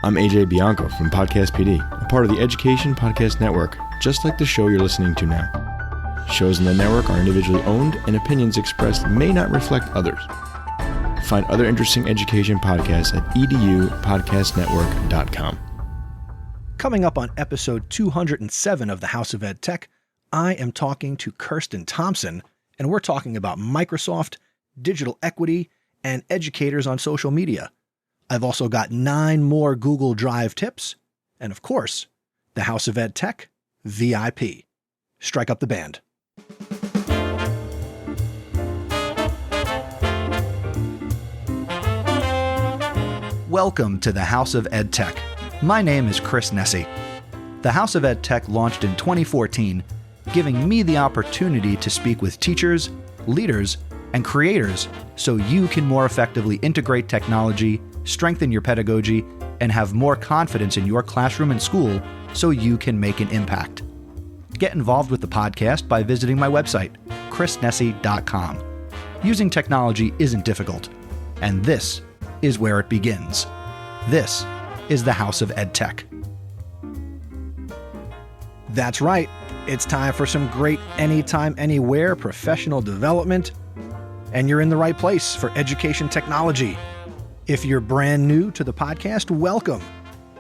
I'm AJ Bianco from Podcast PD, a part of the Education Podcast Network, just like the show you're listening to now. Shows in the network are individually owned, and opinions expressed may not reflect others. Find other interesting education podcasts at edupodcastnetwork.com. Coming up on episode 207 of the House of EdTech, I am talking to Kirsten Thompson, and we're talking about Microsoft, digital equity, and educators on social media. I've also got 9 more Google Drive tips, and of course, the House of EdTech VIP. Strike up the band. Welcome to the House of EdTech. My name is Chris Nesi. The House of EdTech launched in 2014, giving me the opportunity to speak with teachers, leaders, and creators so you can more effectively integrate technology, strengthen your pedagogy, and have more confidence in your classroom and school so you can make an impact. Get involved with the podcast by visiting my website, chrisnesi.com. Using technology isn't difficult, and this is where it begins. This is the House of EdTech. That's right. It's time for some great anytime, anywhere professional development, and you're in the right place for education technology. If you're brand new to the podcast, welcome.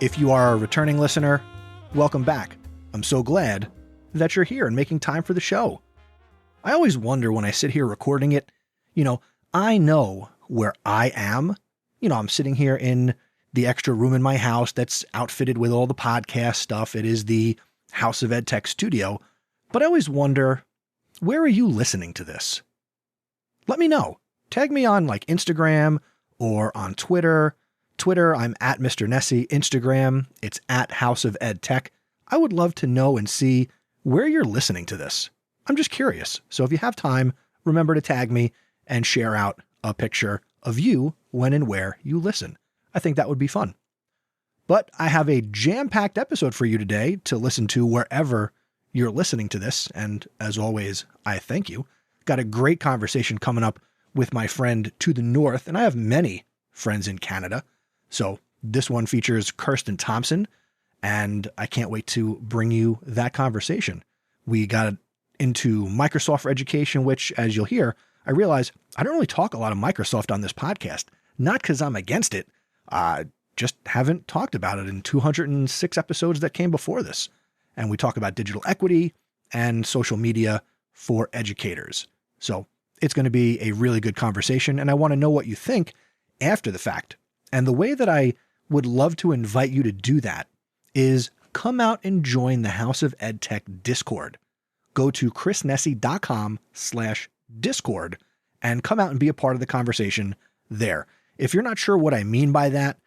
If you are a returning listener, welcome back. I'm so glad that you're here and making time for the show. I always wonder when I sit here recording it, I know where I am. I'm sitting here in the extra room in my house that's outfitted with all the podcast stuff. It is the House of EdTech studio. But I always wonder, where are you listening to this? Let me know. Tag me on Instagram or on Twitter. Twitter, I'm at Mr. Nesi. Instagram, it's at House of EdTech. I would love to know and see where you're listening to this. I'm just curious. So if you have time, remember to tag me and share out a picture of you when and where you listen. I think that would be fun. But I have a jam-packed episode for you today to listen to wherever you're listening to this. And as always, I thank you. Got a great conversation coming up with my friend to the north, and I have many friends in Canada. So this one features Kirsten Thompson, and I can't wait to bring you that conversation. We got into Microsoft for education, which, as you'll hear, I realize I don't really talk a lot of Microsoft on this podcast. Not because I'm against it. Just haven't talked about it in 206 episodes that came before this. And we talk about digital equity and social media for educators. So it's going to be a really good conversation, and I want to know what you think after the fact. And the way that I would love to invite you to do that is come out and join the House of EdTech Discord. Go to chrisnesi.com/Discord and come out and be a part of the conversation there. If you're not sure what I mean by that,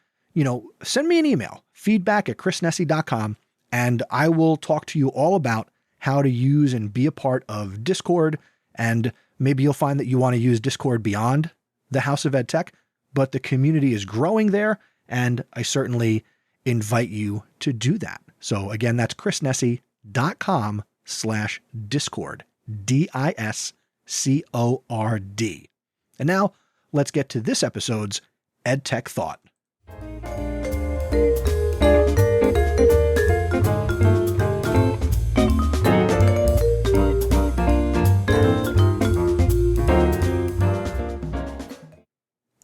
send me an email, feedback@chrisnesi.com, and I will talk to you all about how to use and be a part of Discord. And maybe you'll find that you want to use Discord beyond the House of EdTech, but the community is growing there, and I certainly invite you to do that. So again, that's chrisnesi.com/Discord, DISCORD. And now let's get to this episode's EdTech Thought.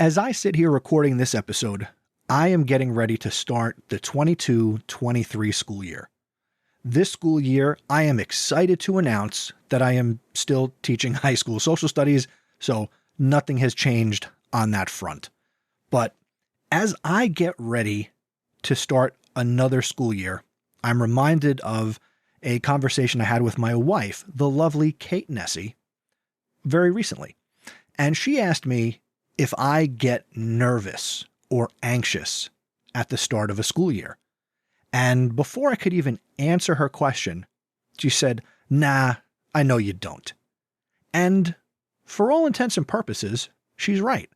As I sit here recording this episode, I am getting ready to start the 22-23 school year. This school year, I am excited to announce that I am still teaching high school social studies, so nothing has changed on that front. But as I get ready to start another school year, I'm reminded of a conversation I had with my wife, the lovely Kate Nesi, very recently. And she asked me if I get nervous or anxious at the start of a school year. And before I could even answer her question, she said, "Nah, I know you don't." And for all intents and purposes, she's right.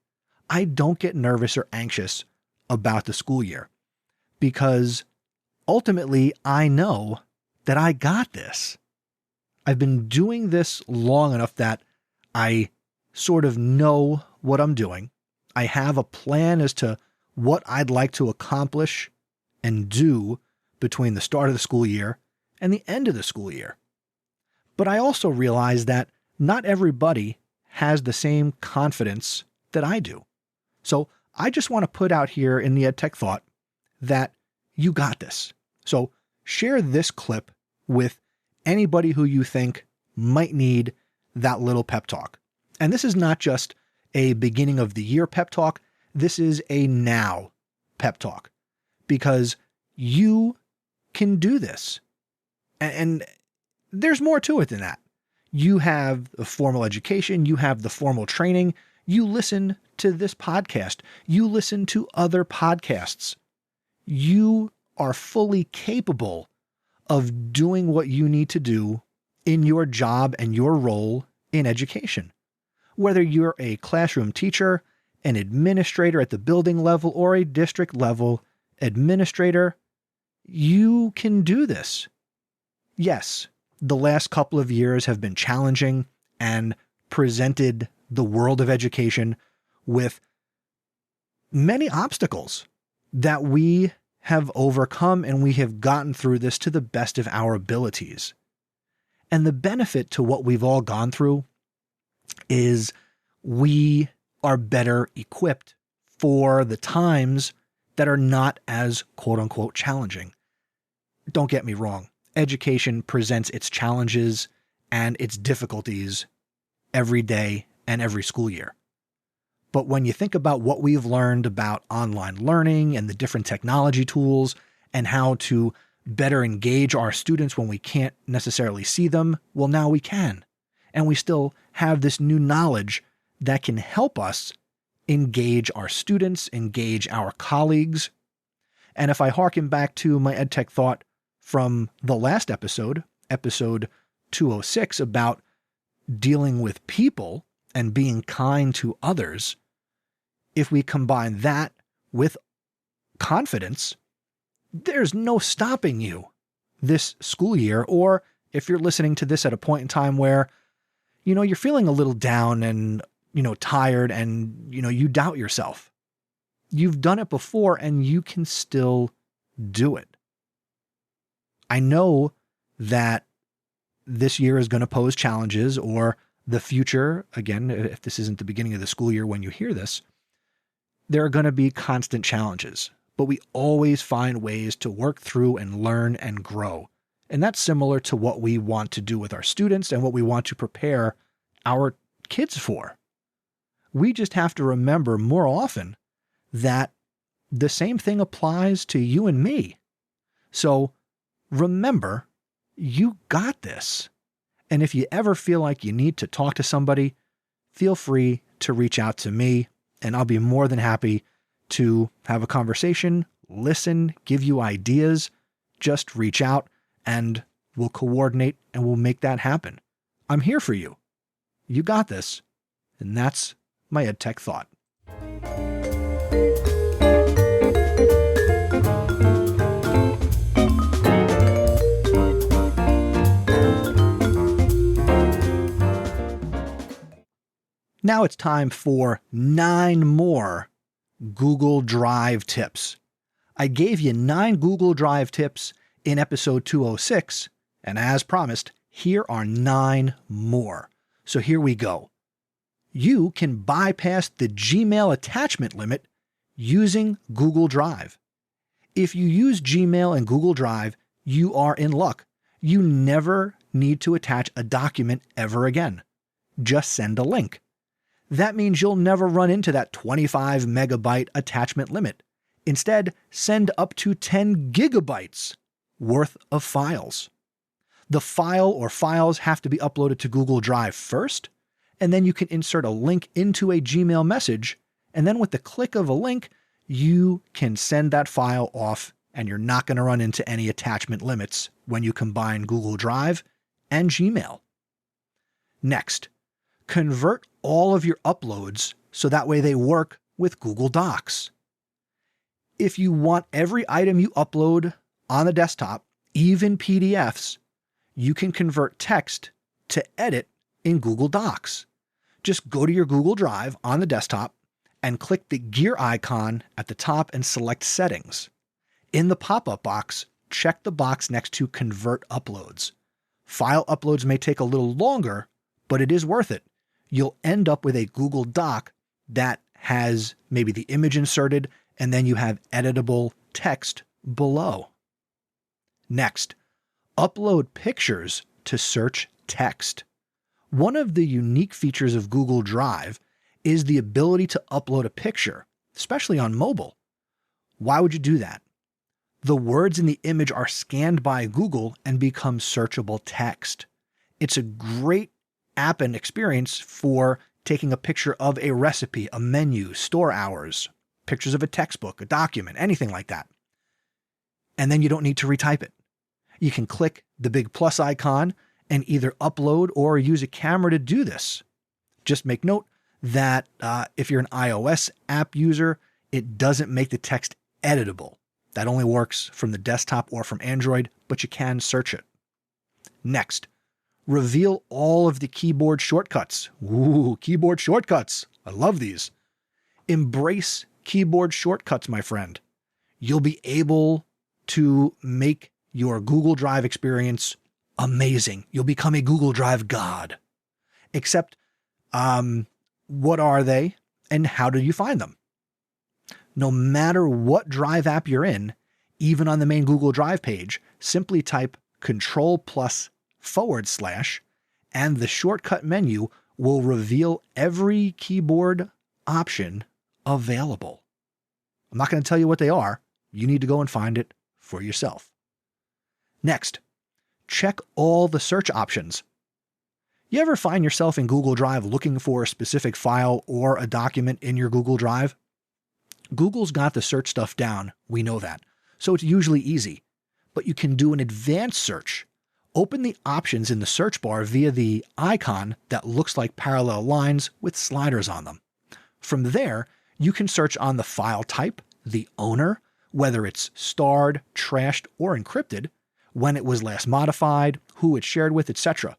I don't get nervous or anxious about the school year because ultimately I know that I got this. I've been doing this long enough that I sort of know what I'm doing. I have a plan as to what I'd like to accomplish and do between the start of the school year and the end of the school year. But I also realize that not everybody has the same confidence that I do. So I just want to put out here in the EdTech Thought that you got this. So share this clip with anybody who you think might need that little pep talk. And this is not just a beginning of the year pep talk. This is a now pep talk, because you can do this. And there's more to it than that. You have the formal education. You have the formal training. You listen to this podcast. You listen to other podcasts. You are fully capable of doing what you need to do in your job and your role in education. Whether you're a classroom teacher, an administrator at the building level, or a district level administrator, you can do this. Yes, the last couple of years have been challenging and presented the world of education with many obstacles that we have overcome, and we have gotten through this to the best of our abilities. And the benefit to what we've all gone through is we are better equipped for the times that are not as quote unquote challenging. Don't get me wrong. Education presents its challenges and its difficulties every day and every school year. But when you think about what we've learned about online learning and the different technology tools and how to better engage our students when we can't necessarily see them, well, now we can. And we still have this new knowledge that can help us engage our students, engage our colleagues. And if I harken back to my EdTech Thought from the last episode, episode 206, about dealing with people and being kind to others, if we combine that with confidence, there's no stopping you this school year. Or if you're listening to this at a point in time where, you're feeling a little down and, tired and, you doubt yourself. You've done it before and you can still do it. I know that this year is going to pose challenges, or the future, again, if this isn't the beginning of the school year when you hear this, there are going to be constant challenges, but we always find ways to work through and learn and grow. And that's similar to what we want to do with our students and what we want to prepare our kids for. We just have to remember more often that the same thing applies to you and me. So remember, you got this. And if you ever feel like you need to talk to somebody, feel free to reach out to me, and I'll be more than happy to have a conversation, listen, give you ideas. Just reach out and we'll coordinate and we'll make that happen. I'm here for you. You got this. And that's my EdTech Thought. Now it's time for 9 more Google Drive tips. I gave you 9 Google Drive tips in episode 206, and as promised, here are 9 more. So here we go. You can bypass the Gmail attachment limit using Google Drive. If you use Gmail and Google Drive, you are in luck. You never need to attach a document ever again. Just send a link. That means you'll never run into that 25 megabyte attachment limit. Instead, send up to 10 gigabytes worth of files. The file or files have to be uploaded to Google Drive first, and then you can insert a link into a Gmail message, and then with the click of a link, you can send that file off, and you're not going to run into any attachment limits when you combine Google Drive and Gmail. Next, convert all of your uploads so that way they work with Google Docs. If you want every item you upload on the desktop, even PDFs, you can convert text to edit in Google Docs. Just go to your Google Drive on the desktop and click the gear icon at the top and select Settings. In the pop-up box, check the box next to Convert Uploads. File uploads may take a little longer, but it is worth it. You'll end up with a Google Doc that has maybe the image inserted, and then you have editable text below. Next, upload pictures to search text. One of the unique features of Google Drive is the ability to upload a picture, especially on mobile. Why would you do that? The words in the image are scanned by Google and become searchable text. It's a great app and experience for taking a picture of a recipe, a menu, store hours, pictures of a textbook, a document, anything like that. And then you don't need to retype it. You can click the big plus icon and either upload or use a camera to do this. Just make note that if you're an iOS app user, it doesn't make the text editable. That only works from the desktop or from Android, but you can search it. Next, reveal all of the keyboard shortcuts. Ooh, keyboard shortcuts. I love these. Embrace keyboard shortcuts, my friend. You'll be able to make your Google Drive experience amazing. You'll become a Google Drive god. Except, what are they and how do you find them? No matter what Drive app you're in, even on the main Google Drive page, simply type Control+ / and the shortcut menu will reveal every keyboard option available. I'm not going to tell you what they are. You need to go and find it for yourself. Next, check all the search options. You ever find yourself in Google Drive looking for a specific file or a document in your Google Drive? Google's got the search stuff down, we know that, so it's usually easy. But you can do an advanced search. Open the options in the search bar via the icon that looks like parallel lines with sliders on them. From there, you can search on the file type, the owner, whether it's starred, trashed, or encrypted, when it was last modified, who it's shared with, etc.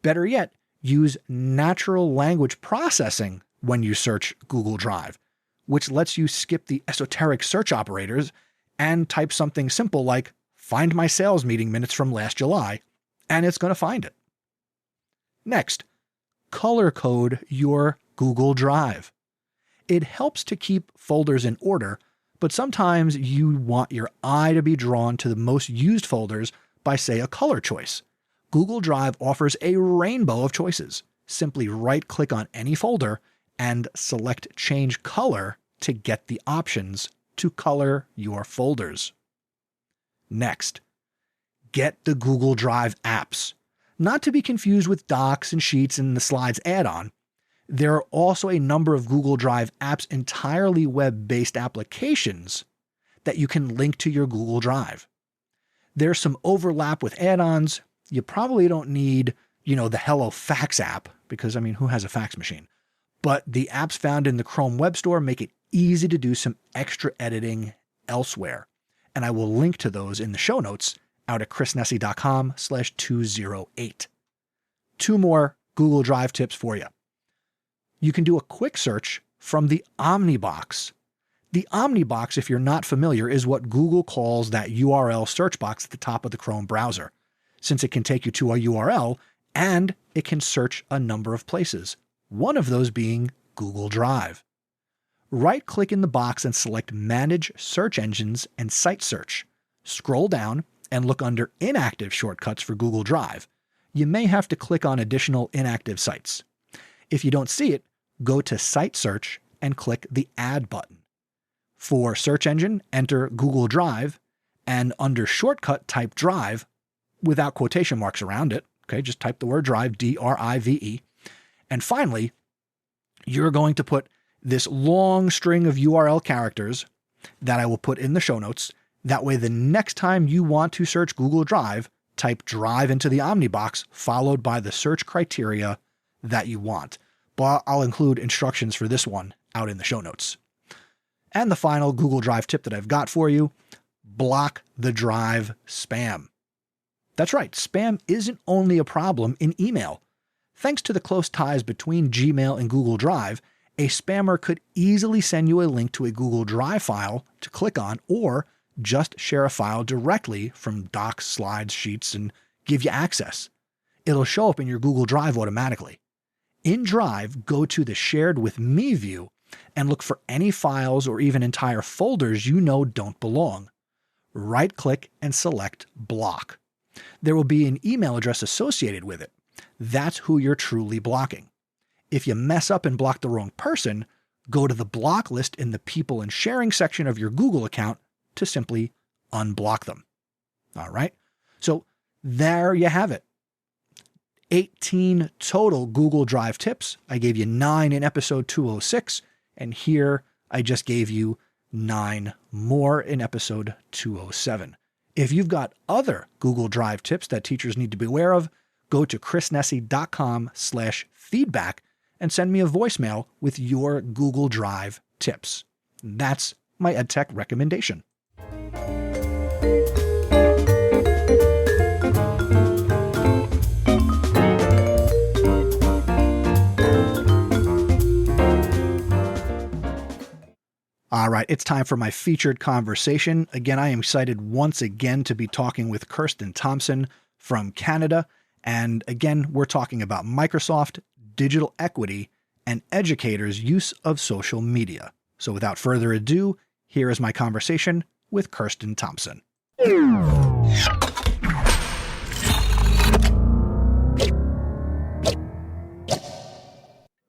Better yet, use natural language processing when you search Google Drive, which lets you skip the esoteric search operators and type something simple like, find my sales meeting minutes from last July, and it's going to find it. Next, color code your Google Drive. It helps to keep folders in order, but sometimes you want your eye to be drawn to the most used folders by, say, a color choice. Google Drive offers a rainbow of choices. Simply right-click on any folder and select Change Color to get the options to color your folders. Next, get the Google Drive apps. Not to be confused with Docs and Sheets and the Slides add-on. There are also a number of Google Drive apps, entirely web-based applications, that you can link to your Google Drive. There's some overlap with add-ons. You probably don't need, the Hello Fax app, because, who has a fax machine? But the apps found in the Chrome Web Store make it easy to do some extra editing elsewhere. And I will link to those in the show notes out at chrisnesi.com/208. Two more Google Drive tips for you. You can do a quick search from the Omnibox. The Omnibox, if you're not familiar, is what Google calls that URL search box at the top of the Chrome browser, since it can take you to a URL and it can search a number of places, one of those being Google Drive. Right-click in the box and select Manage Search Engines and Site Search. Scroll down and look under Inactive Shortcuts for Google Drive. You may have to click on additional inactive sites. If you don't see it, go to Site Search and click the Add button. For search engine, enter Google Drive, and under Shortcut, type Drive without quotation marks around it. Okay, just type the word Drive, D-R-I-V-E. And finally, you're going to put this long string of URL characters that I will put in the show notes. That way, the next time you want to search Google Drive, type Drive into the Omnibox, followed by the search criteria that you want. But I'll include instructions for this one out in the show notes. And the final Google Drive tip that I've got for you, block the Drive spam. That's right, spam isn't only a problem in email. Thanks to the close ties between Gmail and Google Drive, a spammer could easily send you a link to a Google Drive file to click on, or just share a file directly from Docs, Slides, Sheets, and give you access. It'll show up in your Google Drive automatically. In Drive, go to the Shared with Me view and look for any files or even entire folders you know don't belong. Right-click and select Block. There will be an email address associated with it. That's who you're truly blocking. If you mess up and block the wrong person, go to the block list in the People and Sharing section of your Google account to simply unblock them. All right? So there you have it. 18 total Google Drive tips. I gave you 9 in episode 206, and here I just gave you 9 more in episode 207. If you've got other Google Drive tips that teachers need to be aware of, go to chrisnesi.com/feedback and send me a voicemail with your Google Drive tips. That's my EdTech recommendation. All right, it's time for my featured conversation. Again, I am excited once again to be talking with Kirsten Thompson from Canada. And again, we're talking about Microsoft, digital equity, and educators' use of social media. So without further ado, here is my conversation with Kirsten Thompson.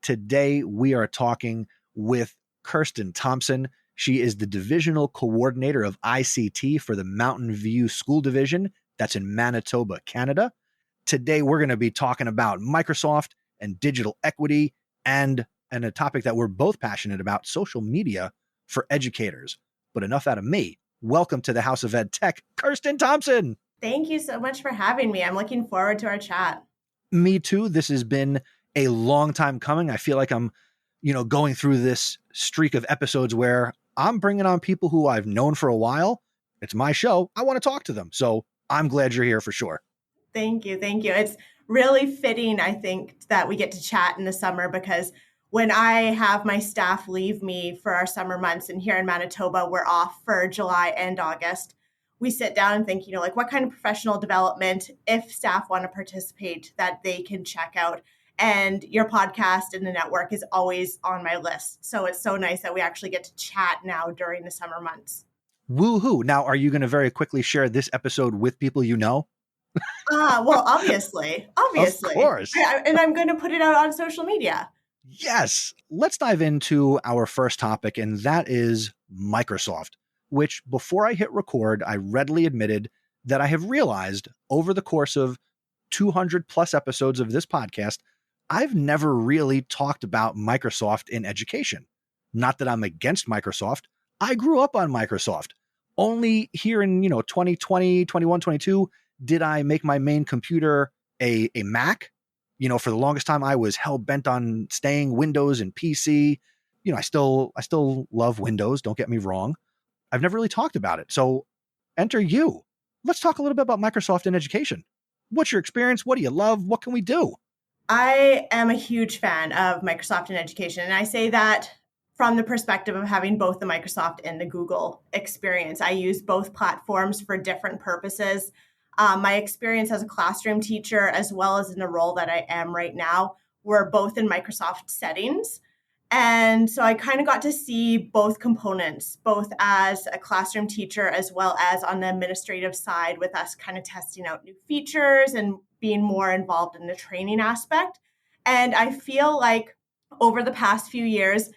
Today, we are talking with Kirsten Thompson. She is the Divisional Coordinator of ICT for the Mountain View School Division. That's in Manitoba, Canada. Today, we're going to be talking about Microsoft and digital equity and a topic that we're both passionate about, social media for educators. But enough out of me. Welcome to the House of EdTech, Kirsten Thompson. Thank you so much for having me. I'm looking forward to our chat. Me too. This has been a long time coming. I feel like I'm going through this streak of episodes where I'm bringing on people who I've known for a while. It's my show. I want to talk to them. So I'm glad you're here for sure. Thank you. Thank you. It's really fitting, I think, that we get to chat in the summer because when I have my staff leave me for our summer months, and here in Manitoba, we're off for July and August, we sit down and think, what kind of professional development, if staff want to participate, that they can check out. And your podcast and the network is always on my list. So it's so nice that we actually get to chat now during the summer months. Woohoo. Now, are you going to very quickly share this episode with people you know? Well, obviously. Of course. And I'm going to put it out on social media. Yes. Let's dive into our first topic, and that is Microsoft, which before I hit record, I readily admitted that I have realized over the course of 200 plus episodes of this podcast, I've never really talked about Microsoft in education. Not that I'm against Microsoft. I grew up on Microsoft. Only here in, 2020, 21, 22, did I make my main computer a Mac. For the longest time, I was hell-bent on staying Windows and PC. I still love Windows, don't get me wrong. I've never really talked about it. So enter you. Let's talk a little bit about Microsoft in education. What's your experience? What do you love? What can we do? I am a huge fan of Microsoft in education. And I say that from the perspective of having both the Microsoft and the Google experience. I use both platforms for different purposes. My experience as a classroom teacher, as well as in the role that I am right now, were both in Microsoft settings. And so I kind of got to see both components, both as a classroom teacher, as well as on the administrative side with us kind of testing out new features and being more involved in the training aspect. And I feel like over the past few years,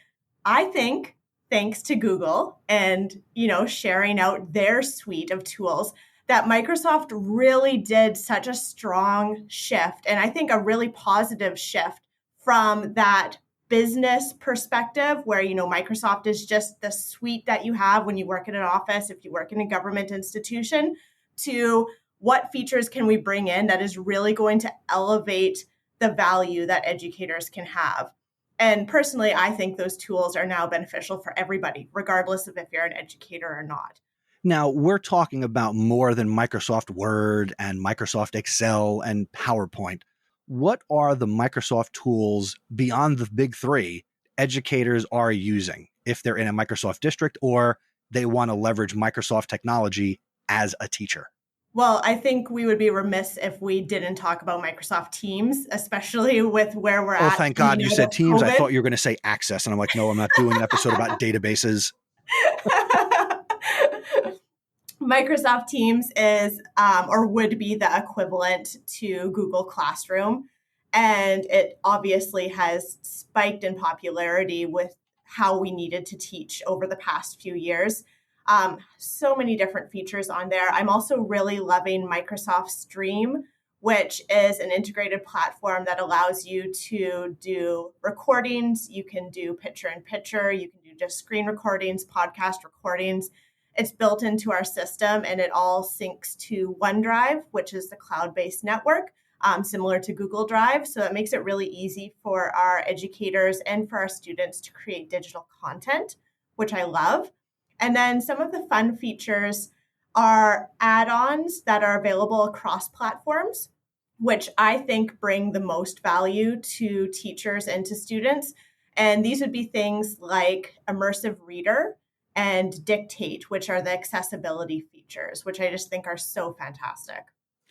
I think thanks to Google and, sharing out their suite of tools, that Microsoft really did such a strong shift. And I think a really positive shift from that business perspective where, Microsoft is just the suite that you have when you work in an office, if you work in a government institution, to what features can we bring in that is really going to elevate the value that educators can have. And personally, I think those tools are now beneficial for everybody, regardless of if you're an educator or not. Now, we're talking about more than Microsoft Word and Microsoft Excel and PowerPoint. What are the Microsoft tools beyond the big three educators are using if they're in a Microsoft district or they want to leverage Microsoft technology as a teacher? Well, I think we would be remiss if we didn't talk about Microsoft Teams, especially with where we're at. Oh, thank God you said Teams. COVID. I thought you were going to say Access. And I'm like, no, I'm not doing an episode about databases. Microsoft Teams is or would be the equivalent to Google Classroom. And it obviously has spiked in popularity with how we needed to teach over the past few years. So many different features on there. I'm also really loving Microsoft Stream, which is an integrated platform that allows you to do recordings. You can do picture-in-picture. You can do just screen recordings, podcast recordings. It's built into our system, and it all syncs to OneDrive, which is the cloud-based network, similar to Google Drive. So that makes it really easy for our educators and for our students to create digital content, which I love. And then some of the fun features are add-ons that are available across platforms, which I think bring the most value to teachers and to students. And these would be things like Immersive Reader and Dictate, which are the accessibility features, which I just think are so fantastic.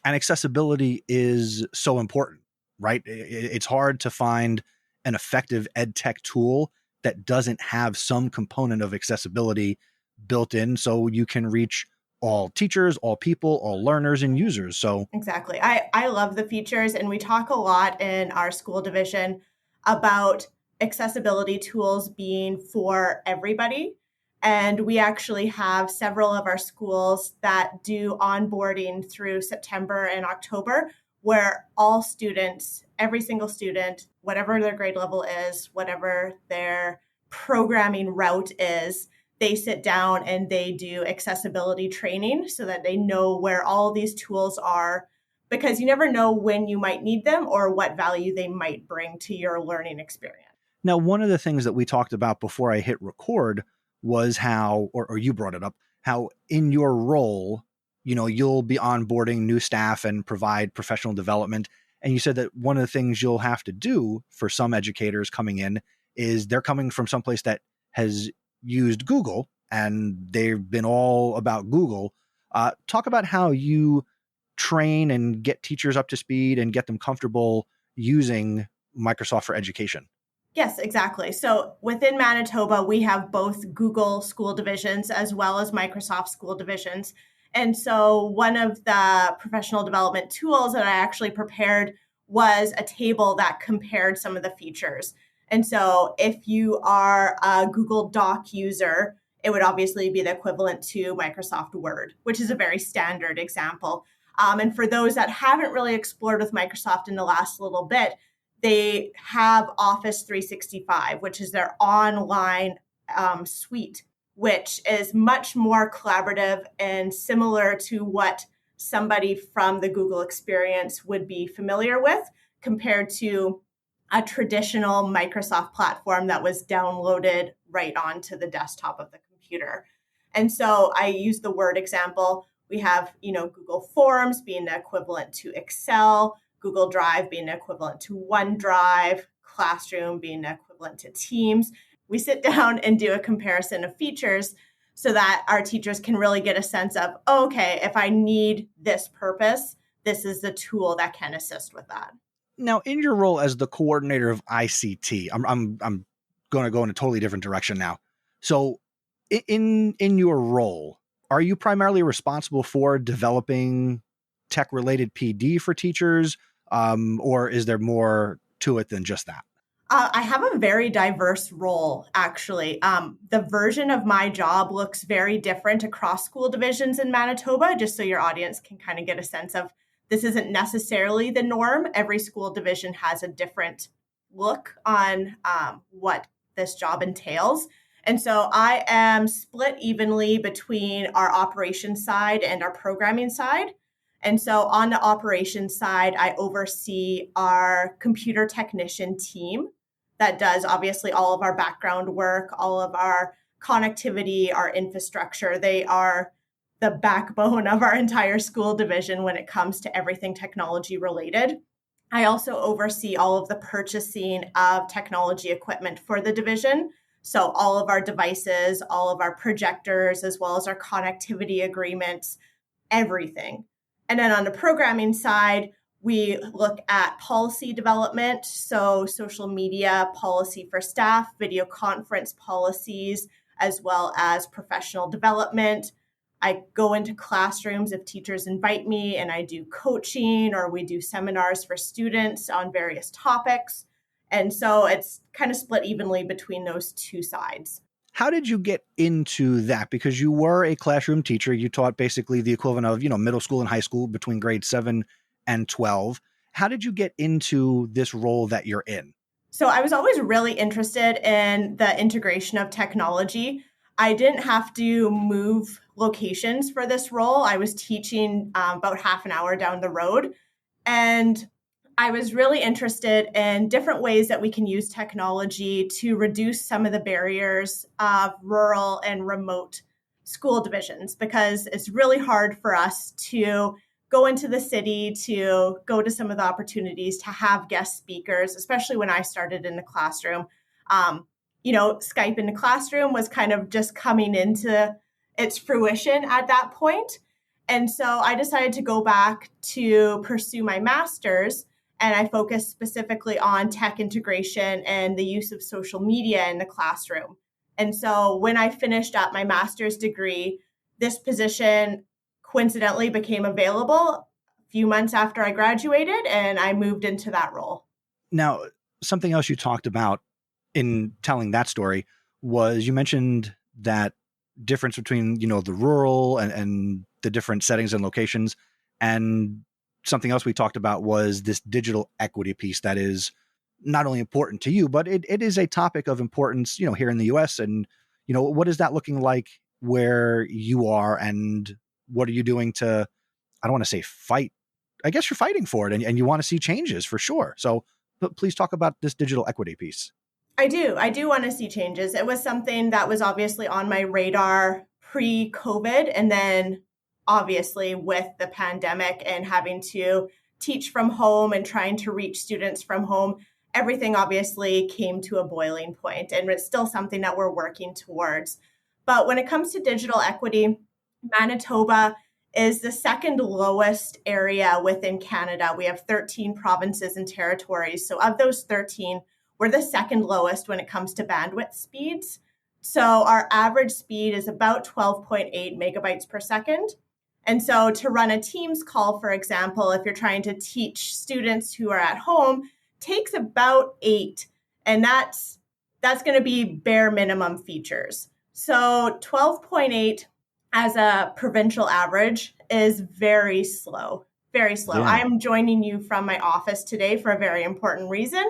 And accessibility is so important, right? It's hard to find an effective EdTech tool that doesn't have some component of accessibility built in, so you can reach all teachers, all people, all learners and users. So exactly. I love the features, and we talk a lot in our school division about accessibility tools being for everybody. And we actually have several of our schools that do onboarding through September and October, where all students, every single student, whatever their grade level is, whatever their programming route is, they sit down and they do accessibility training so that they know where all these tools are, because you never know when you might need them or what value they might bring to your learning experience. Now, one of the things that we talked about before I hit record was how, or you brought it up, how in your role, you'll be onboarding new staff and provide professional development. And you said that one of the things you'll have to do for some educators coming in is they're coming from someplace that has used Google and they've been all about Google. Talk about how you train and get teachers up to speed and get them comfortable using Microsoft for Education. Yes, exactly. So within Manitoba, we have both Google school divisions as well as Microsoft school divisions. And so one of the professional development tools that I actually prepared was a table that compared some of the features. And so if you are a Google Doc user, it would obviously be the equivalent to Microsoft Word, which is a very standard example. And for those that haven't really explored with Microsoft in the last little bit, they have Office 365, which is their online suite, which is much more collaborative and similar to what somebody from the Google experience would be familiar with compared to a traditional Microsoft platform that was downloaded right onto the desktop of the computer. And so I use the Word example. We have, Google Forms being the equivalent to Excel, Google Drive being equivalent to OneDrive, Classroom being equivalent to Teams. We sit down and do a comparison of features so that our teachers can really get a sense of, okay, if I need this purpose, this is the tool that can assist with that. Now, in your role as the coordinator of ICT, I'm going to go in a totally different direction now. So in your role, are you primarily responsible for developing tech-related PD for teachers? Or is there more to it than just that? I have a very diverse role, actually. The version of my job looks very different across school divisions in Manitoba, just so your audience can kind of get a sense of this isn't necessarily the norm. Every school division has a different look on what this job entails. And so I am split evenly between our operations side and our programming side. And so on the operations side, I oversee our computer technician team that does obviously all of our background work, all of our connectivity, our infrastructure. They are the backbone of our entire school division when it comes to everything technology related. I also oversee all of the purchasing of technology equipment for the division. So all of our devices, all of our projectors, as well as our connectivity agreements, everything. And then on the programming side, we look at policy development, so social media policy for staff, video conference policies, as well as professional development. I go into classrooms if teachers invite me, and I do coaching, or we do seminars for students on various topics. And so it's kind of split evenly between those two sides. How did you get into that? Because you were a classroom teacher. You taught basically the equivalent of, middle school and high school between grade 7 and 12. How did you get into this role that you're in? So I was always really interested in the integration of technology. I didn't have to move locations for this role. I was teaching about half an hour down the road. And I was really interested in different ways that we can use technology to reduce some of the barriers of rural and remote school divisions, because it's really hard for us to go into the city, to go to some of the opportunities, to have guest speakers, especially when I started in the classroom. Skype in the classroom was kind of just coming into its fruition at that point. And so I decided to go back to pursue my master's. And I focused specifically on tech integration and the use of social media in the classroom. And so when I finished up my master's degree, this position coincidentally became available a few months after I graduated, and I moved into that role. Now, something else you talked about in telling that story was you mentioned that difference between, the rural and the different settings and locations. And something else we talked about was this digital equity piece that is not only important to you, but it is a topic of importance, here in the US. And, what is that looking like where you are, and what are you doing to, I don't want to say fight. I guess you're fighting for it, and you want to see changes for sure. So please talk about this digital equity piece. I do want to see changes. It was something that was obviously on my radar pre-COVID, and then obviously with the pandemic and having to teach from home and trying to reach students from home, everything obviously came to a boiling point, and it's still something that we're working towards. But when it comes to digital equity, Manitoba is the second lowest area within Canada. We have 13 provinces and territories. So of those 13, we're the second lowest when it comes to bandwidth speeds. So our average speed is about 12.8 megabytes per second. And so to run a Teams call, for example, if you're trying to teach students who are at home, takes about 8. And that's going to be bare minimum features. So 12.8 as a provincial average is very slow, very slow. Yeah. I'm joining you from my office today for a very important reason.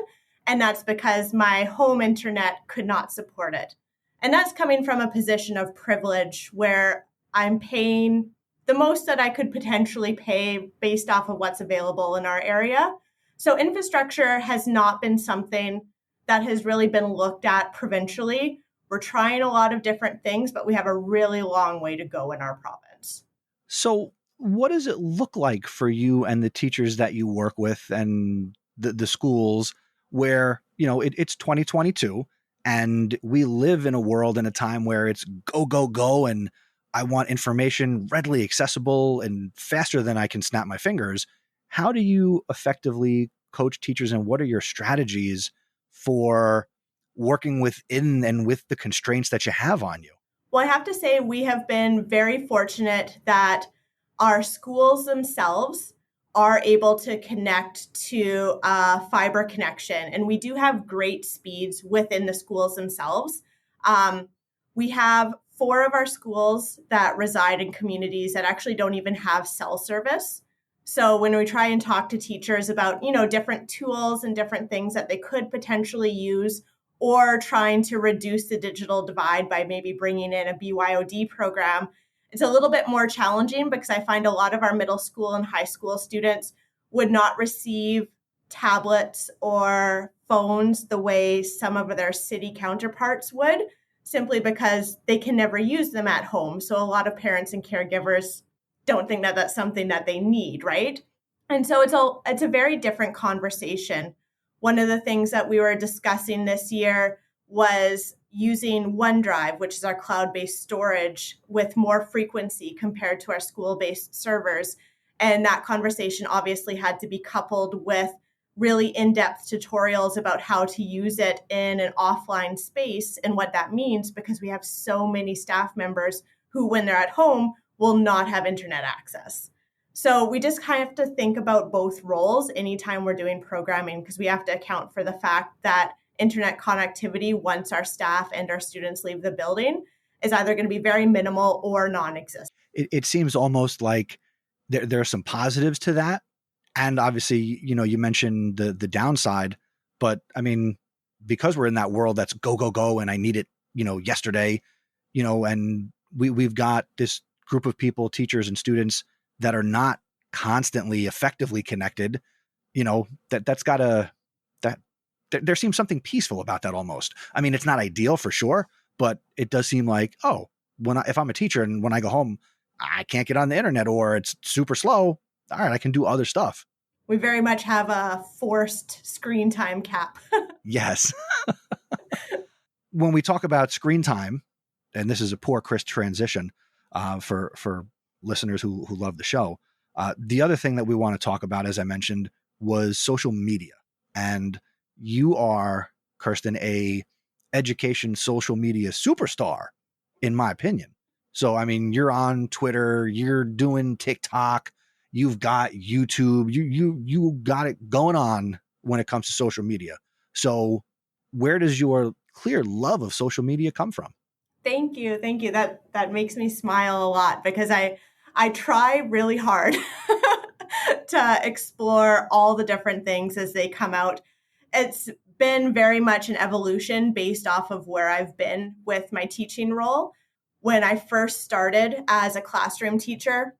And that's because my home internet could not support it. And that's coming from a position of privilege where I'm paying the most that I could potentially pay based off of what's available in our area. So infrastructure has not been something that has really been looked at provincially. We're trying a lot of different things, but we have a really long way to go in our province. So what does it look like for you and the teachers that you work with and the schools where, it's 2022 and we live in a world in a time where it's go, go, go, and I want information readily accessible and faster than I can snap my fingers. How do you effectively coach teachers, and what are your strategies for working within and with the constraints that you have on you? Well, I have to say we have been very fortunate that our schools themselves are able to connect to a fiber connection. And we do have great speeds within the schools themselves. We have 4 of our schools that reside in communities that actually don't even have cell service. So when we try and talk to teachers about, different tools and different things that they could potentially use, or trying to reduce the digital divide by maybe bringing in a BYOD program, it's a little bit more challenging because I find a lot of our middle school and high school students would not receive tablets or phones the way some of their city counterparts would, simply because they can never use them at home. So a lot of parents and caregivers don't think that that's something that they need, right? And so it's a very different conversation. One of the things that we were discussing this year was, using OneDrive, which is our cloud-based storage, with more frequency compared to our school-based servers. And that conversation obviously had to be coupled with really in-depth tutorials about how to use it in an offline space and what that means, because we have so many staff members who, when they're at home, will not have internet access. So we just kind of have to think about both roles anytime we're doing programming, because we have to account for the fact that internet connectivity, once our staff and our students leave the building, is either going to be very minimal or non-existent. It seems almost like there are some positives to that. And obviously, you mentioned the downside, but I mean, because we're in that world that's go, go, go, and I need it, yesterday, and we've got this group of people, teachers and students, that are not constantly effectively connected, there seems something peaceful about that almost. I mean, it's not ideal for sure, but it does seem like, if I'm a teacher and when I go home, I can't get on the internet or it's super slow, all right, I can do other stuff. We very much have a forced screen time cap. Yes. When we talk about screen time, and this is a poor Chris transition for listeners who love the show, the other thing that we want to talk about, as I mentioned, was social media. And you are, Kirsten, a education social media superstar, in my opinion. So, I mean, you're on Twitter, you're doing TikTok, you've got YouTube, you got it going on when it comes to social media. So where does your clear love of social media come from? Thank you. That makes me smile a lot, because I try really hard to explore all the different things as they come out. It's been very much an evolution based off of where I've been with my teaching role. When I first started as a classroom teacher,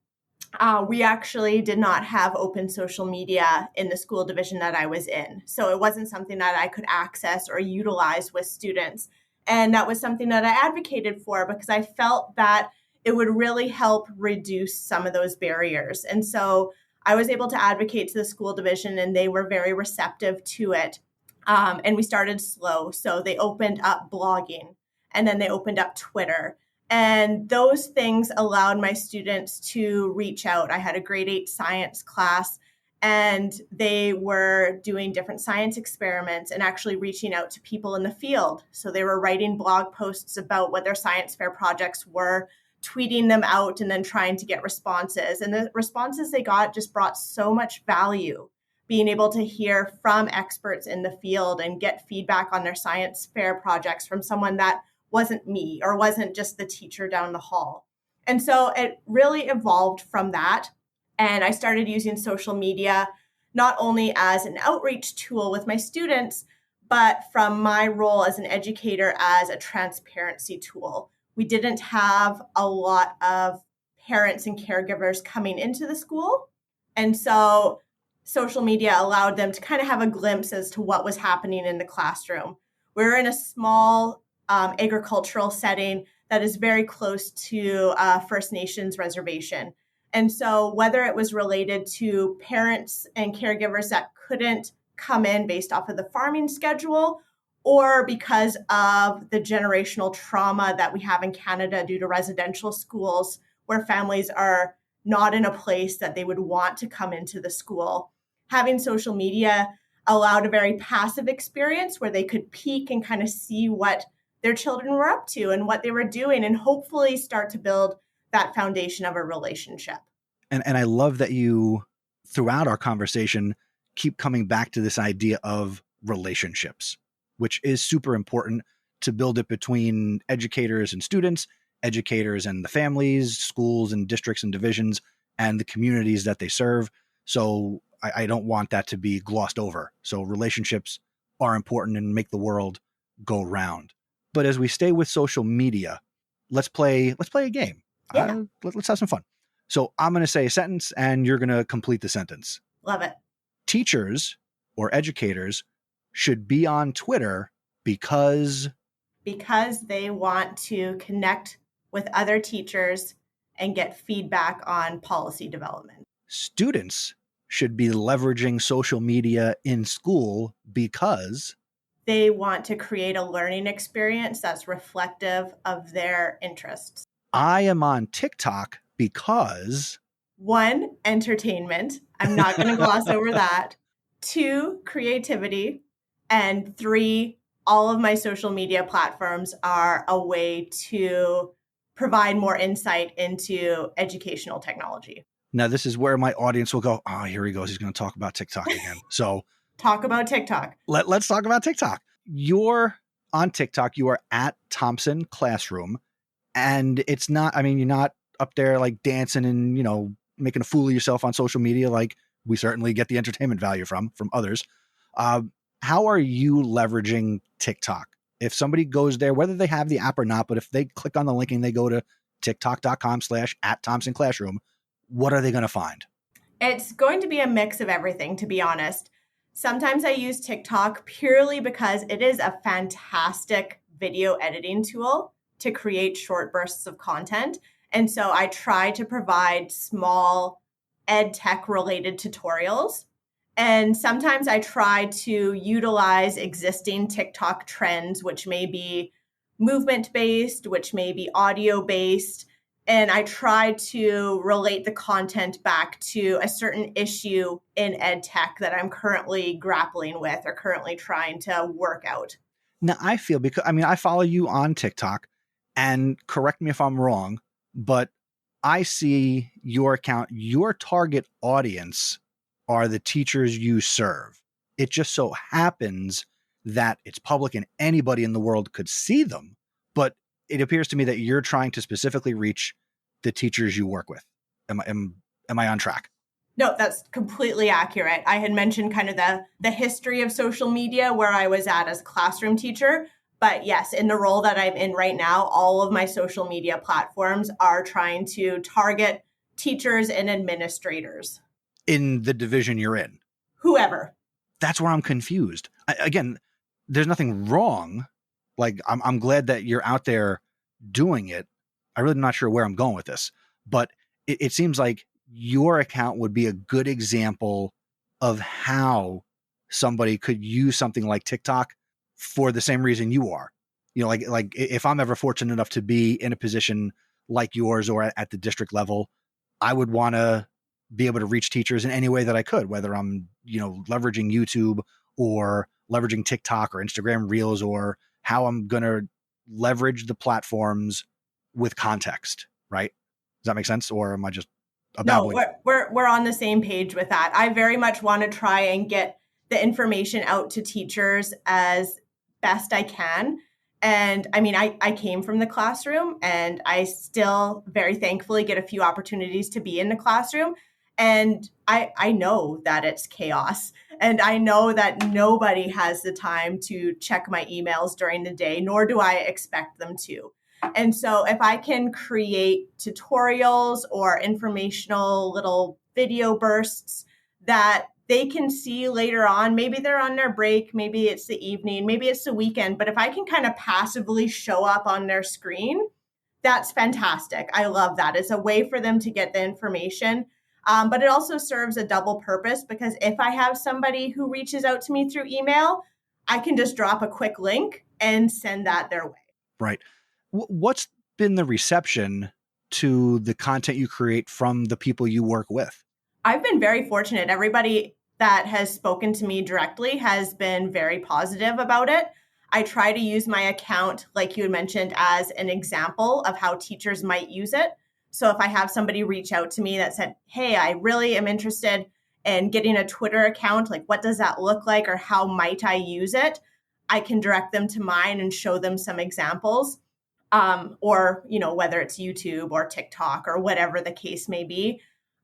we actually did not have open social media in the school division that I was in. So it wasn't something that I could access or utilize with students. And that was something that I advocated for, because I felt that it would really help reduce some of those barriers. And so I was able to advocate to the school division, and they were very receptive to it. And we started slow. So they opened up blogging, and then they opened up Twitter. And those things allowed my students to reach out. I had a grade 8 science class, and they were doing different science experiments and actually reaching out to people in the field. So they were writing blog posts about what their science fair projects were, tweeting them out, and then trying to get responses. And the responses they got just brought so much value, being able to hear from experts in the field and get feedback on their science fair projects from someone that wasn't me or wasn't just the teacher down the hall. And so it really evolved from that. And I started using social media not only as an outreach tool with my students, but from my role as an educator as a transparency tool. We didn't have a lot of parents and caregivers coming into the school. And so social media allowed them to kind of have a glimpse as to what was happening in the classroom. We're in a small agricultural setting that is very close to First Nations reservation. And so whether it was related to parents and caregivers that couldn't come in based off of the farming schedule, or because of the generational trauma that we have in Canada due to residential schools where families are not in a place that they would want to come into the school, having social media allowed a very passive experience where they could peek and kind of see what their children were up to and what they were doing, and hopefully start to build that foundation of a relationship. And I love that you, throughout our conversation, keep coming back to this idea of relationships, which is super important to build it between educators and students, educators and the families, schools and districts and divisions, and the communities that they serve. So I don't want that to be glossed over. So relationships are important and make the world go round. But as we stay with social media, let's play a game. Yeah. Let's have some fun. So I'm going to say a sentence and you're going to complete the sentence. Love it. Teachers or educators should be on Twitter because they want to connect with other teachers and get feedback on policy development. Students should be leveraging social media in school because they want to create a learning experience that's reflective of their interests. I am on TikTok because 1, entertainment. I'm not going to gloss over that. 2, creativity. And 3, all of my social media platforms are a way to provide more insight into educational technology. Now this is where my audience will go, oh, here he goes. He's going to talk about TikTok again. So talk about TikTok. Let's talk about TikTok. You're on TikTok. You are at Thompson Classroom. And it's not, I mean, you're not up there like dancing and, making a fool of yourself on social media like we certainly get the entertainment value from others. How are you leveraging TikTok? If somebody goes there, whether they have the app or not, but if they click on the link and they go to tiktok.com/@ThompsonClassroom, what are they going to find? It's going to be a mix of everything, to be honest. Sometimes I use TikTok purely because it is a fantastic video editing tool to create short bursts of content. And so I try to provide small ed tech related tutorials. And sometimes I try to utilize existing TikTok trends, which may be movement based, which may be audio based. And I try to relate the content back to a certain issue in ed tech that I'm currently grappling with or currently trying to work out. Now, I feel I follow you on TikTok, and correct me if I'm wrong, but I see your account, your target audience are the teachers you serve. It just so happens that it's public and anybody in the world could see them, but it appears to me that you're trying to specifically reach the teachers you work with. Am I on track? No, that's completely accurate. I had mentioned kind of the history of social media where I was at as a classroom teacher. But yes, in the role that I'm in right now, all of my social media platforms are trying to target teachers and administrators. In the division you're in? Whoever. That's where I'm confused. Again, there's nothing wrong. Like, I'm glad that you're out there doing it. I'm really not sure where I'm going with this, but it seems like your account would be a good example of how somebody could use something like TikTok for the same reason you are. Like if I'm ever fortunate enough to be in a position like yours or at the district level, I would want to be able to reach teachers in any way that I could, whether I'm, leveraging YouTube or leveraging TikTok or Instagram Reels, or how I'm going to leverage the platforms with context, right? Does that make sense? Or am I just babbling? No, we're on the same page with that. I very much want to try and get the information out to teachers as best I can. And I mean, I came from the classroom, and I still very thankfully get a few opportunities to be in the classroom. And I know that it's chaos. And I know that nobody has the time to check my emails during the day, nor do I expect them to. And so if I can create tutorials or informational little video bursts that they can see later on, maybe they're on their break, maybe it's the evening, maybe it's the weekend, but if I can kind of passively show up on their screen, that's fantastic. I love that. It's a way for them to get the information. But it also serves a double purpose, because if I have somebody who reaches out to me through email, I can just drop a quick link and send that their way. Right. What's been the reception to the content you create from the people you work with? I've been very fortunate. Everybody that has spoken to me directly has been very positive about it. I try to use my account, like you had mentioned, as an example of how teachers might use it. So if I have somebody reach out to me that said, hey, I really am interested in getting a Twitter account, like what does that look like, or how might I use it? I can direct them to mine and show them some examples. Or, whether it's YouTube or TikTok or whatever the case may be.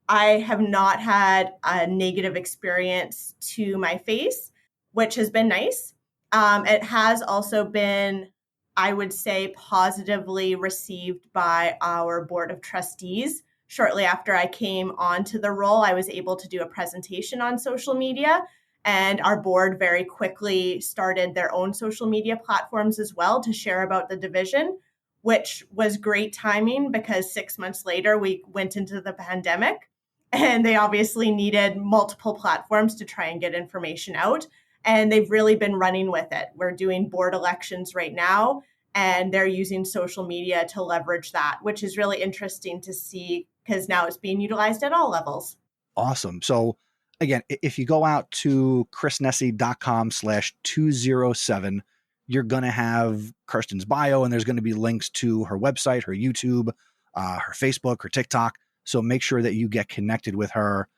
I have not had a negative experience to my face, which has been nice. It has also been, I would say, positively received by our board of trustees. Shortly after I came onto the role, I was able to do a presentation on social media, and our board very quickly started their own social media platforms as well to share about the division, which was great timing because 6 months later we went into the pandemic, and they obviously needed multiple platforms to try and get information out. and they've really been running with it. We're doing board elections right now, and they're using social media to leverage that, which is really interesting to see because now it's being utilized at all levels. Awesome. So again, if you go out to chrisnesi.com/207, you're going to have Kirsten's bio, and there's going to be links to her website, her YouTube, her Facebook, her TikTok. So make sure that you get connected with her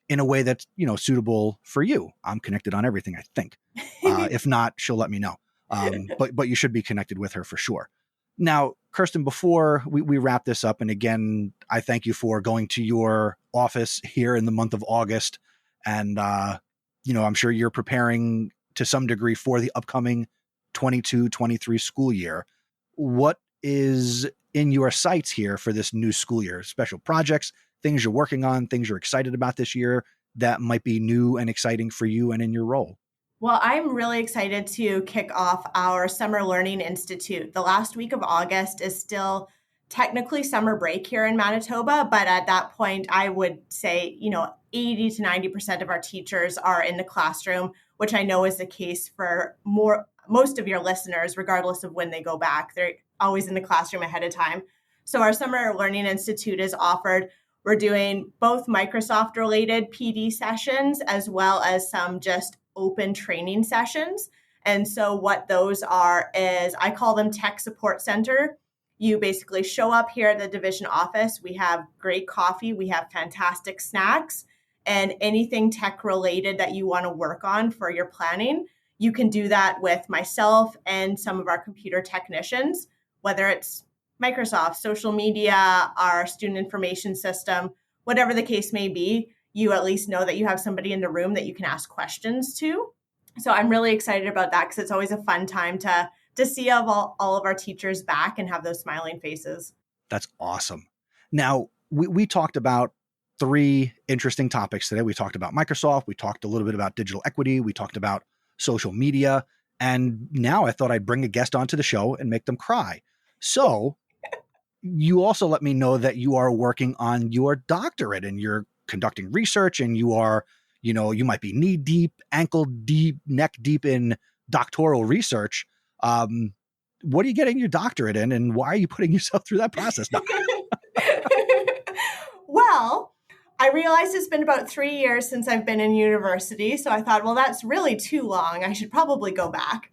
in a way that's, suitable for you. I'm connected on everything, I think. If not, she'll let me know. But you should be connected with her for sure. Now, Kirsten, before we wrap this up, and again, I thank you for going to your office here in the month of August. And, I'm sure you're preparing to some degree for the upcoming 22-23 school year. What is in your sights here for this new school year? Special projects, things you're working on, things you're excited about this year that might be new and exciting for you and in your role? Well, I'm really excited to kick off our Summer Learning Institute. The last week of August is still technically summer break here in Manitoba, but at that point, I would say, 80 to 90% of our teachers are in the classroom, which I know is the case for most of your listeners, regardless of when they go back. They're always in the classroom ahead of time. So our Summer Learning Institute is offered. We're doing both Microsoft-related PD sessions as well as some just open training sessions. And so what those are is I call them Tech Support Center. You basically show up here at the division office. We have great coffee. We have fantastic snacks, and anything tech related that you want to work on for your planning, you can do that with myself and some of our computer technicians, whether it's Microsoft, social media, our student information system, whatever the case may be. You at least know that you have somebody in the room that you can ask questions to. So I'm really excited about that because it's always a fun time to see all of our teachers back and have those smiling faces. That's awesome. Now, we talked about 3 interesting topics today. We talked about Microsoft. We talked a little bit about digital equity. We talked about social media. And now I thought I'd bring a guest onto the show and make them cry. So you also let me know that you are working on your doctorate and you're conducting research, and you are, you might be knee deep, ankle deep, neck deep in doctoral research. What are you getting your doctorate in, and why are you putting yourself through that process now? Well, I realized it's been about 3 years since I've been in university. So I thought, well, that's really too long. I should probably go back.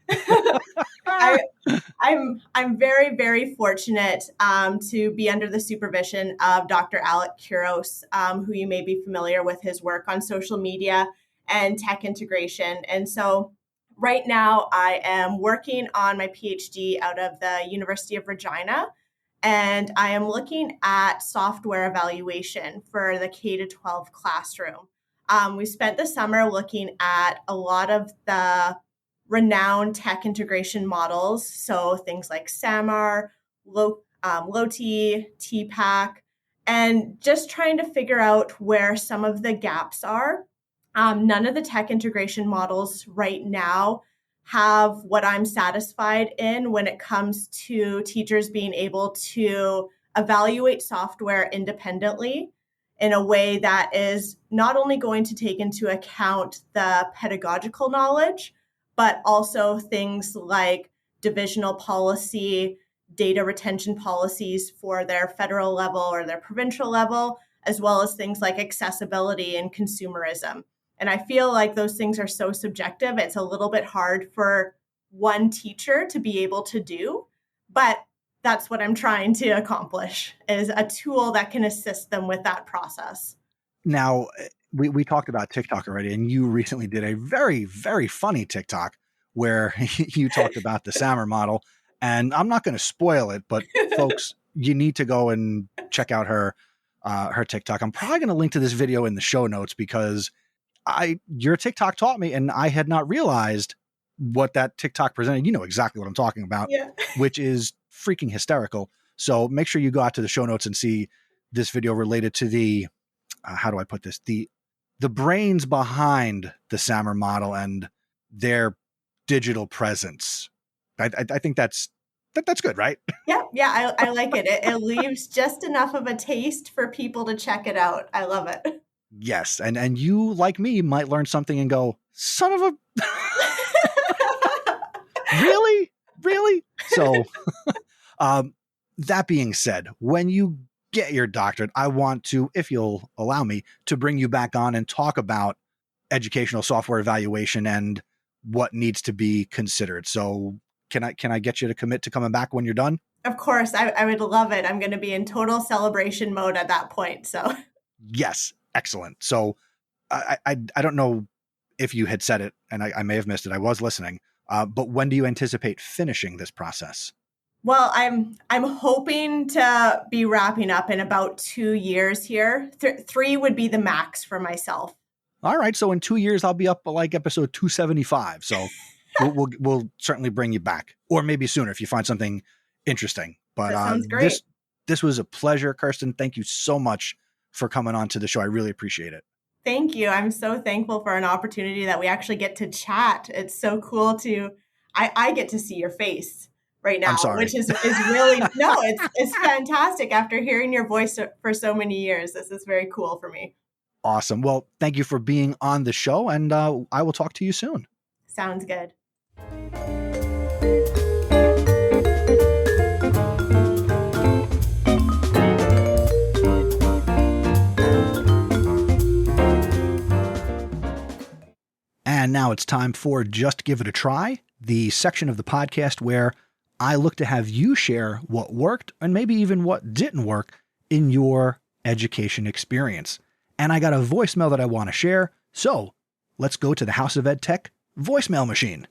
I'm very, very fortunate to be under the supervision of Dr. Alec Kuros, who you may be familiar with his work on social media and tech integration. And so right now I am working on my PhD out of the University of Regina, and I am looking at software evaluation for the K-12 classroom. We spent the summer looking at a lot of the renowned tech integration models, so things like SAMR, LOTI, TPAC, and just trying to figure out where some of the gaps are. None of the tech integration models right now have what I'm satisfied in when it comes to teachers being able to evaluate software independently in a way that is not only going to take into account the pedagogical knowledge, but also things like divisional policy, data retention policies for their federal level or their provincial level, as well as things like accessibility and consumerism. And I feel like those things are so subjective, it's a little bit hard for one teacher to be able to do, but that's what I'm trying to accomplish, is a tool that can assist them with that process. Now, we talked about TikTok already, and you recently did a very, very funny TikTok where you talked about the SAMR model, and I'm not going to spoil it, but folks, you need to go and check out her TikTok. I'm probably going to link to this video in the show notes because your TikTok taught me, and I had not realized what that TikTok presented. You know exactly what I'm talking about, yeah. Which is freaking hysterical. So make sure you go out to the show notes and see this video related to the, how do I put this? The brains behind the SAMR model and their digital presence. I think that's good, right? Yeah, I like it. It leaves just enough of a taste for people to check it out. I love it. Yes, and you, like me, might learn something and go, son of a... Really? So that being said, when you get your doctorate, I want to, if you'll allow me, to bring you back on and talk about educational software evaluation and what needs to be considered. So can I get you to commit to coming back when you're done? Of course, I would love it. I'm going to be in total celebration mode at that point. So yes, excellent. So I don't know if you had said it, and I may have missed it. I was listening. But when do you anticipate finishing this process? Well, I'm hoping to be wrapping up in about 2 years here. 3 would be the max for myself. All right. So in 2 years, I'll be up like episode 275. So we'll certainly bring you back, or maybe sooner if you find something interesting. But that sounds great. This was a pleasure, Kirsten. Thank you so much for coming on to the show. I really appreciate it. Thank you. I'm so thankful for an opportunity that we actually get to chat. It's so cool I get to see your face right now, which is really, no, it's fantastic after hearing your voice for so many years. This is very cool for me. Awesome. Well, thank you for being on the show, and I will talk to you soon. Sounds good. And now it's time for Just Give It a Try, the section of the podcast where I look to have you share what worked and maybe even what didn't work in your education experience. And I got a voicemail that I want to share, so let's go to the House of EdTech voicemail machine.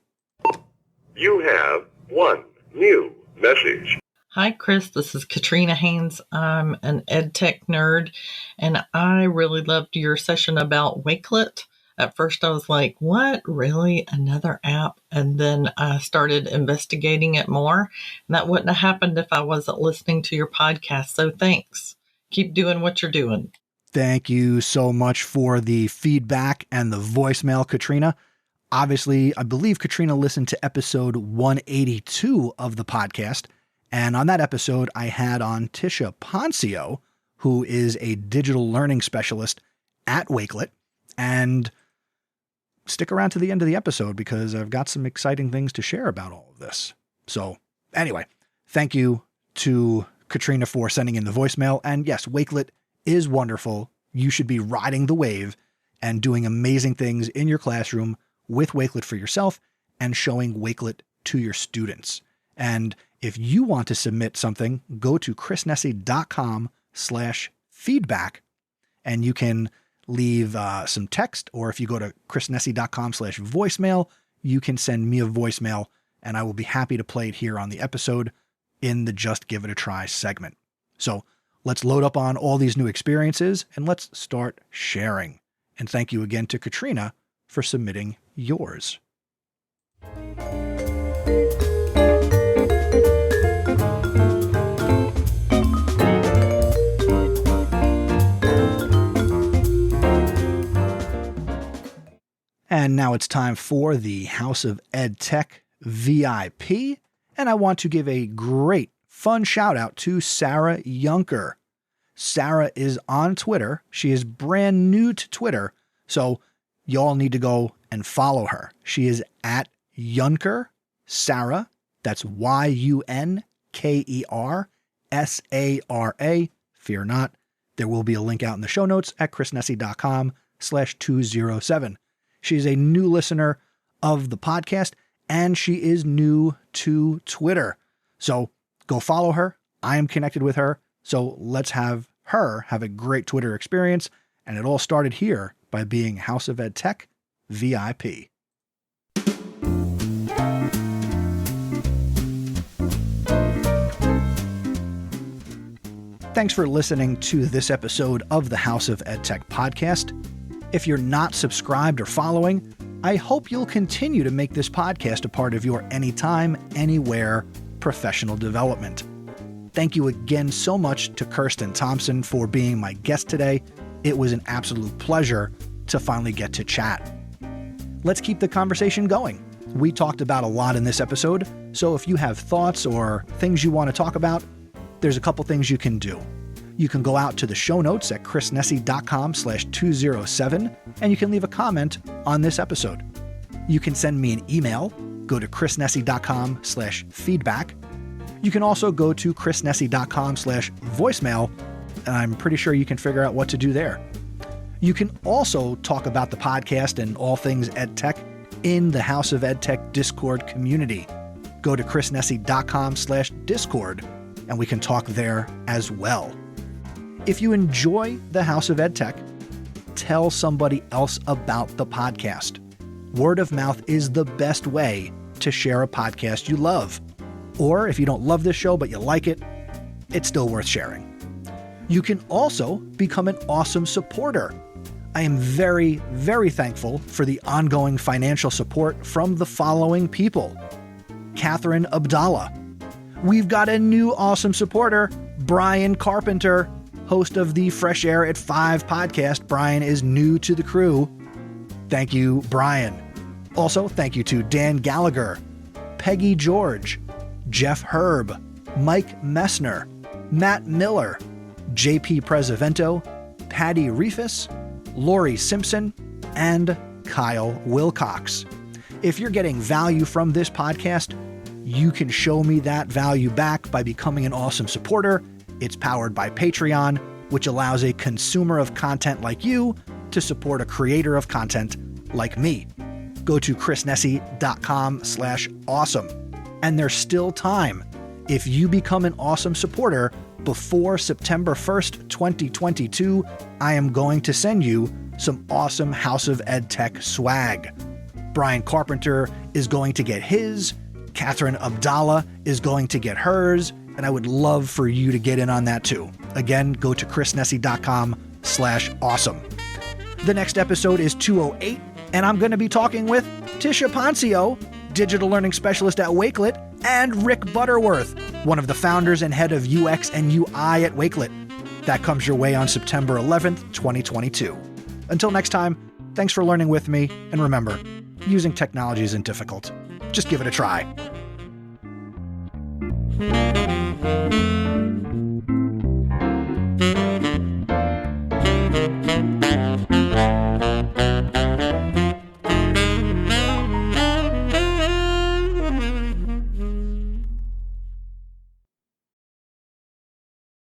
You have one new message. Hi, Chris. This is Katrina Haynes. I'm an EdTech nerd, and I really loved your session about Wakelet. At first, I was like, what? Really? Another app? And then I started investigating it more. And that wouldn't have happened if I wasn't listening to your podcast. So thanks. Keep doing what you're doing. Thank you so much for the feedback and the voicemail, Katrina. Obviously, I believe Katrina listened to episode 182 of the podcast. And on that episode, I had on Tisha Poncio, who is a digital learning specialist at Wakelet. And stick around to the end of the episode because I've got some exciting things to share about all of this. So anyway, thank you to Katrina for sending in the voicemail. And yes, Wakelet is wonderful. You should be riding the wave and doing amazing things in your classroom with Wakelet for yourself and showing Wakelet to your students. And if you want to submit something, go to chrisnesi.com/feedback and you can leave some text, or if you go to chrisnesi.com/voicemail, you can send me a voicemail and I will be happy to play it here on the episode in the Just Give It a Try segment. So let's load up on all these new experiences and let's start sharing. And thank you again to Katrina for submitting yours. And now it's time for the House of EdTech VIP. And I want to give a great, fun shout out to Sarah Yunker. Sarah is on Twitter. She is brand new to Twitter, so y'all need to go and follow her. She is at Yunker Sarah. That's YUNKERSARA. Fear not. There will be a link out in the show notes at chrisnesi.com/207. She's a new listener of the podcast, and she is new to Twitter. So go follow her. I am connected with her. So let's have her have a great Twitter experience. And it all started here by being House of EdTech VIP. Thanks for listening to this episode of the House of EdTech podcast. If you're not subscribed or following, I hope you'll continue to make this podcast a part of your anytime, anywhere professional development. Thank you again so much to Kirsten Thompson for being my guest today. It was an absolute pleasure to finally get to chat. Let's keep the conversation going. We talked about a lot in this episode, so if you have thoughts or things you want to talk about, there's a couple things you can do. You can go out to the show notes at chrisnesi.com/207, and you can leave a comment on this episode. You can send me an email go to chrisnesi.com/feedback. You can also go to chrisnesi.com/voicemail, and I'm pretty sure you can figure out what to do there. You can also talk about the podcast and all things EdTech in the House of EdTech Discord community. Go to chrisnesi.com/discord, and we can talk there as well. If you enjoy the House of EdTech, tell somebody else about the podcast. Word of mouth is the best way to share a podcast you love. Or if you don't love this show but you like it, it's still worth sharing. You can also become an awesome supporter. I am very, very thankful for the ongoing financial support from the following people. Catherine Abdallah. We've got a new awesome supporter, Brian Carpenter, host of the Fresh Air at 5 podcast. Brian is new to the crew. Thank you, Brian. Also, thank you to Dan Gallagher, Peggy George, Jeff Herb, Mike Messner, Matt Miller, JP Presavento, Patty Reefus, Lori Simpson, and Kyle Wilcox. If you're getting value from this podcast, you can show me that value back by becoming an awesome supporter. It's powered by Patreon, which allows a consumer of content like you to support a creator of content like me. Go to chrisnesi.com/awesome. And there's still time. If you become an awesome supporter before September 1st, 2022, I am going to send you some awesome House of EdTech swag. Brian Carpenter is going to get his, Catherine Abdallah is going to get hers, and I would love for you to get in on that too. Again, go to chrisnesi.com/awesome. The next episode is 208, and I'm going to be talking with Tisha Poncio, digital learning specialist at Wakelet, and Rick Butterworth, one of the founders and head of UX and UI at Wakelet. That comes your way on September 11th, 2022. Until next time, thanks for learning with me, and remember, using technology isn't difficult. Just give it a try.